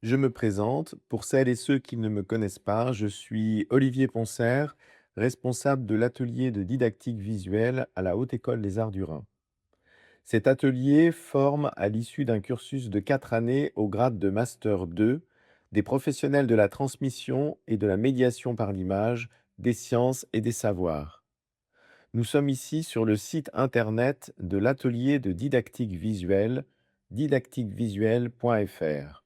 Je me présente, pour celles et ceux qui ne me connaissent pas, je suis Olivier Poncer, responsable de l'atelier de didactique visuelle à la Haute École des Arts du Rhin. Cet atelier forme, à l'issue d'un cursus de 4 années au grade de Master 2, des professionnels de la transmission et de la médiation par l'image, des sciences et des savoirs. Nous sommes ici sur le site internet de l'atelier de didactique visuelle, didactiquevisuelle.fr.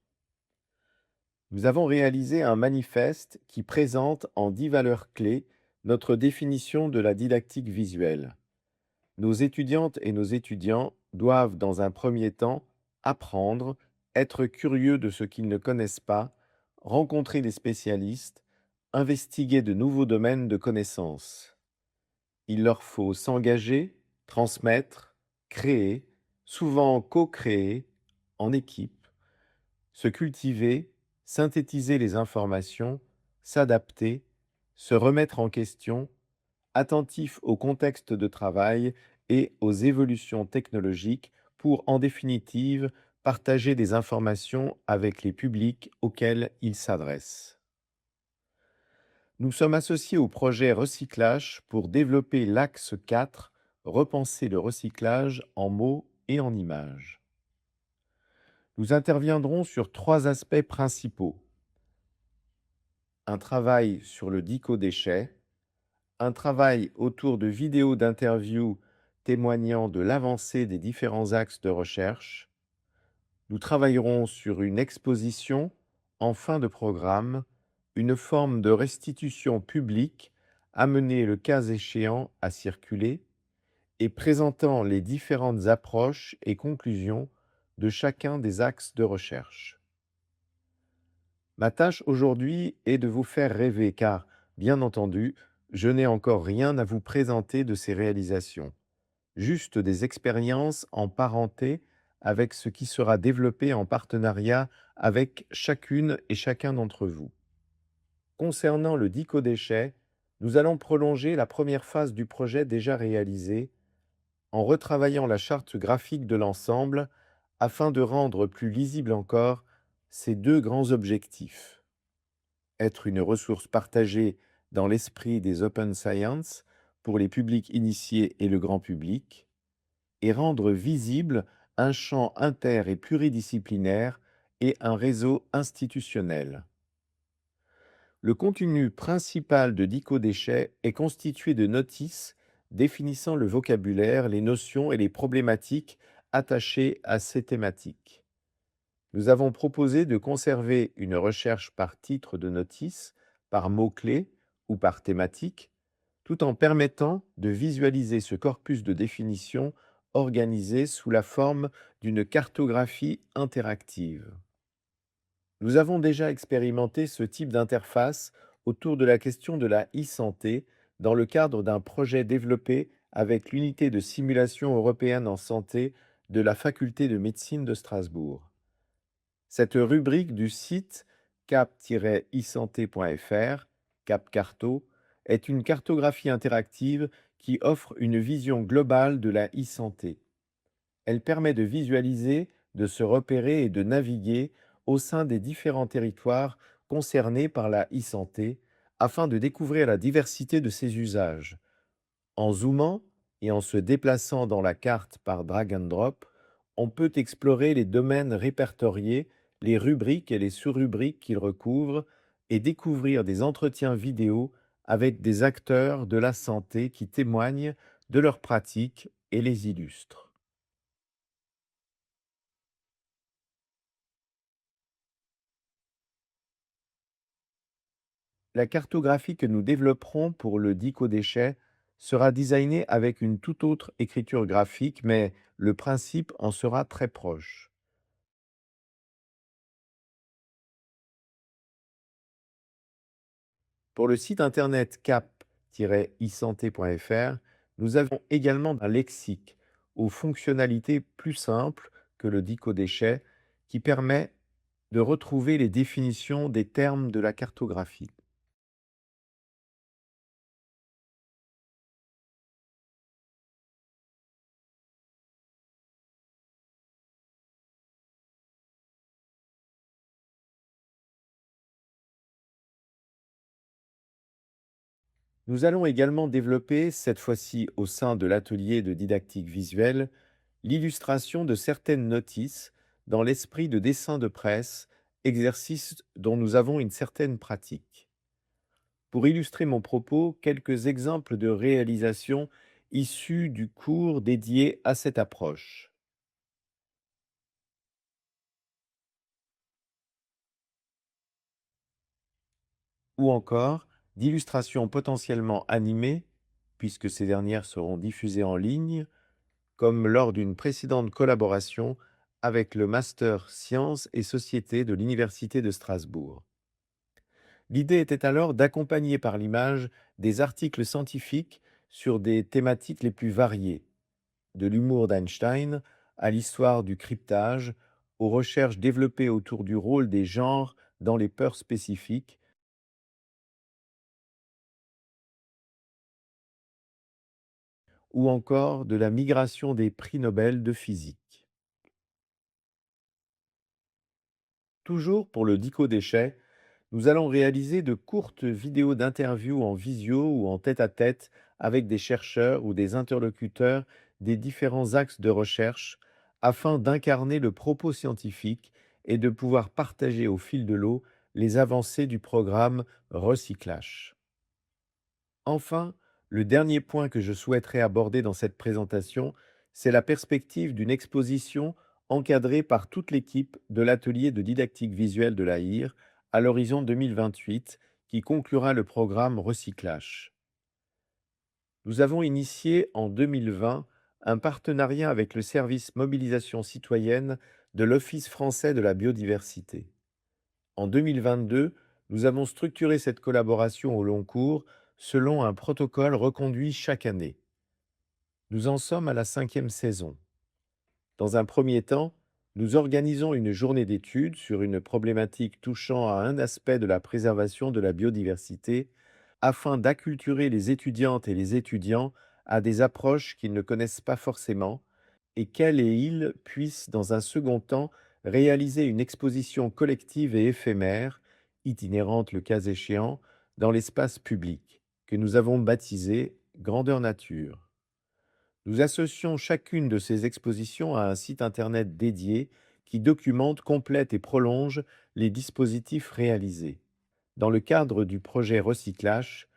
Nous avons réalisé un manifeste qui présente en 10 valeurs clés notre définition de la didactique visuelle. Nos étudiantes et nos étudiants doivent, dans un premier temps, apprendre, être curieux de ce qu'ils ne connaissent pas, rencontrer des spécialistes, investiguer de nouveaux domaines de connaissances. Il leur faut s'engager, transmettre, créer, souvent co-créer, en équipe, se cultiver, synthétiser les informations, s'adapter, se remettre en question, attentif au contexte de travail et aux évolutions technologiques pour, en définitive, partager des informations avec les publics auxquels ils s'adressent. Nous sommes associés au projet Recyclage pour développer l'axe 4, repenser le recyclage en mots et en images. Nous interviendrons sur 3 aspects principaux. Un travail sur le dico-déchet, un travail autour de vidéos d'interviews témoignant de l'avancée des différents axes de recherche. Nous travaillerons sur une exposition en fin de programme, une forme de restitution publique amenée le cas échéant à circuler et présentant les différentes approches et conclusions de chacun des axes de recherche. Ma tâche aujourd'hui est de vous faire rêver car, bien entendu, je n'ai encore rien à vous présenter de ces réalisations, juste des expériences en parenté avec ce qui sera développé en partenariat avec chacune et chacun d'entre vous. Concernant le dico-déchet, nous allons prolonger la première phase du projet déjà réalisé en retravaillant la charte graphique de l'ensemble afin de rendre plus lisible encore ces deux grands objectifs. Être une ressource partagée dans l'esprit des Open Science pour les publics initiés et le grand public, et rendre visible un champ inter- et pluridisciplinaire et un réseau institutionnel. Le contenu principal de Dico-Déchets est constitué de notices définissant le vocabulaire, les notions et les problématiques attachées à ces thématiques. Nous avons proposé de conserver une recherche par titre de notice, par mots-clés ou par thématique, tout en permettant de visualiser ce corpus de définition organisé sous la forme d'une cartographie interactive. Nous avons déjà expérimenté ce type d'interface autour de la question de la e-santé dans le cadre d'un projet développé avec l'unité de simulation européenne en santé de la faculté de médecine de Strasbourg. Cette rubrique du site cap-isanté.fr, CapCarto, est une cartographie interactive qui offre une vision globale de la e-santé. Elle permet de visualiser, de se repérer et de naviguer au sein des différents territoires concernés par la e-santé afin de découvrir la diversité de ses usages. En zoomant et en se déplaçant dans la carte par drag and drop, on peut explorer les domaines répertoriés, les rubriques et les sous-rubriques qu'ils recouvrent et découvrir des entretiens vidéo avec des acteurs de la santé qui témoignent de leurs pratiques et les illustrent. La cartographie que nous développerons pour le dico-déchet sera designée avec une toute autre écriture graphique, mais le principe en sera très proche. Pour le site internet cap-isanté.fr, nous avons également un lexique aux fonctionnalités plus simples que le dico-déchet qui permet de retrouver les définitions des termes de la cartographie. Nous allons également développer, cette fois-ci au sein de l'atelier de didactique visuelle, l'illustration de certaines notices dans l'esprit de dessin de presse, exercice dont nous avons une certaine pratique. Pour illustrer mon propos, quelques exemples de réalisations issues du cours dédié à cette approche, ou encore d'illustrations potentiellement animées, puisque ces dernières seront diffusées en ligne, comme lors d'une précédente collaboration avec le Master Sciences et Société de l'Université de Strasbourg. L'idée était alors d'accompagner par l'image des articles scientifiques sur des thématiques les plus variées, de l'humour d'Einstein à l'histoire du cryptage, aux recherches développées autour du rôle des genres dans les peurs spécifiques, ou encore de la migration des prix Nobel de physique. Toujours pour le Dico déchet, nous allons réaliser de courtes vidéos d'interviews en visio ou en tête-à-tête avec des chercheurs ou des interlocuteurs des différents axes de recherche afin d'incarner le propos scientifique et de pouvoir partager au fil de l'eau les avancées du programme Recyclage. Enfin, le dernier point que je souhaiterais aborder dans cette présentation, c'est la perspective d'une exposition encadrée par toute l'équipe de l'atelier de didactique visuelle de l'AIR à l'horizon 2028, qui conclura le programme Recyclage. Nous avons initié en 2020 un partenariat avec le service mobilisation citoyenne de l'Office français de la biodiversité. En 2022, nous avons structuré cette collaboration au long cours selon un protocole reconduit chaque année. Nous en sommes à la 5e saison. Dans un premier temps, nous organisons une journée d'études sur une problématique touchant à un aspect de la préservation de la biodiversité afin d'acculturer les étudiantes et les étudiants à des approches qu'ils ne connaissent pas forcément et qu'elles et ils puissent, dans un second temps, réaliser une exposition collective et éphémère, itinérante le cas échéant, dans l'espace public, que nous avons baptisé Grandeur Nature. Nous associons chacune de ces expositions à un site internet dédié qui documente, complète et prolonge les dispositifs réalisés. Dans le cadre du projet Recyclage,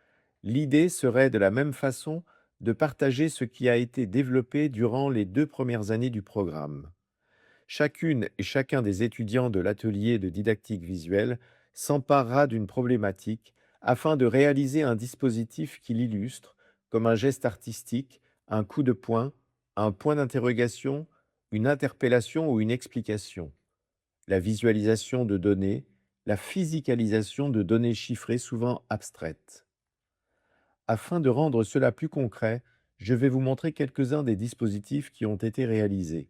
l'idée serait de la même façon de partager ce qui a été développé durant les 2 premières années du programme. Chacune et chacun des étudiants de l'atelier de didactique visuelle s'emparera d'une problématique afin de réaliser un dispositif qui l'illustre, comme un geste artistique, un coup de poing, un point d'interrogation, une interpellation ou une explication. La visualisation de données, la physicalisation de données chiffrées souvent abstraites. Afin de rendre cela plus concret, je vais vous montrer quelques-uns des dispositifs qui ont été réalisés.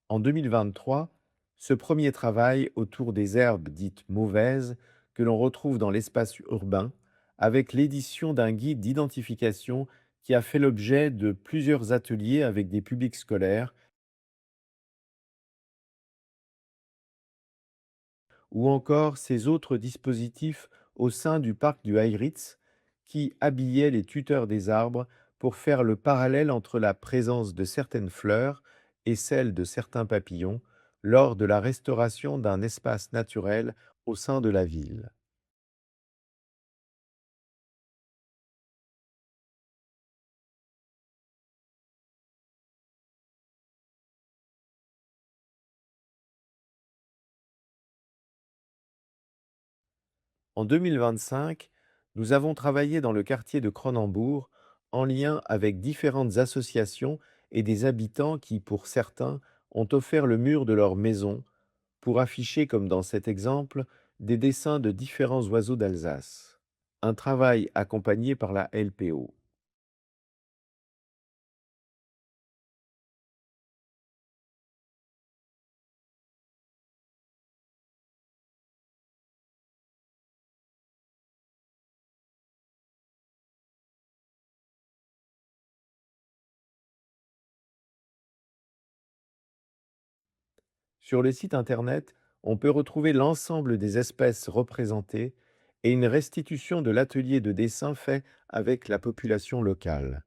En 2023, ce premier travail autour des herbes dites mauvaises que l'on retrouve dans l'espace urbain, avec l'édition d'un guide d'identification qui a fait l'objet de plusieurs ateliers avec des publics scolaires, ou encore ces autres dispositifs au sein du parc du Heiritz qui habillaient les tuteurs des arbres pour faire le parallèle entre la présence de certaines fleurs et celle de certains papillons lors de la restauration d'un espace naturel au sein de la ville. En 2025, nous avons travaillé dans le quartier de Cronenbourg en lien avec différentes associations et des habitants qui, pour certains, ont offert le mur de leur maison pour afficher, comme dans cet exemple, des dessins de différents oiseaux d'Alsace. Un travail accompagné par la LPO. Sur le site internet, on peut retrouver l'ensemble des espèces représentées et une restitution de l'atelier de dessin fait avec la population locale.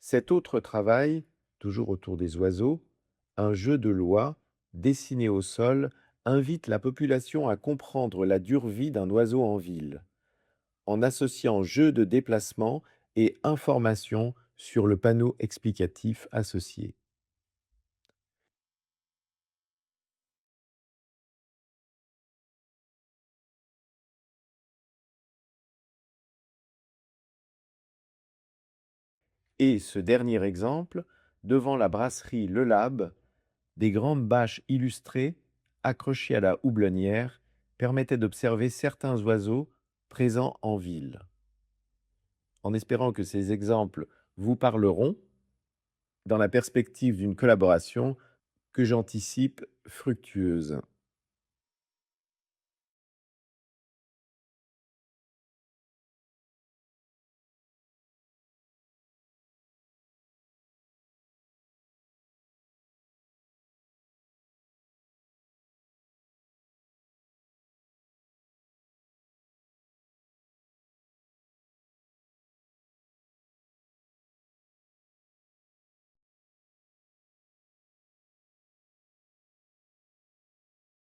Cet autre travail, toujours autour des oiseaux, un jeu de loi dessiné au sol, invite la population à comprendre la dure vie d'un oiseau en ville, en associant jeu de déplacement et information sur le panneau explicatif associé. Et ce dernier exemple, devant la brasserie Le Lab, des grandes bâches illustrées, accrochées à la houblonnière, permettaient d'observer certains oiseaux présents en ville. En espérant que ces exemples vous parleront, dans la perspective d'une collaboration que j'anticipe fructueuse.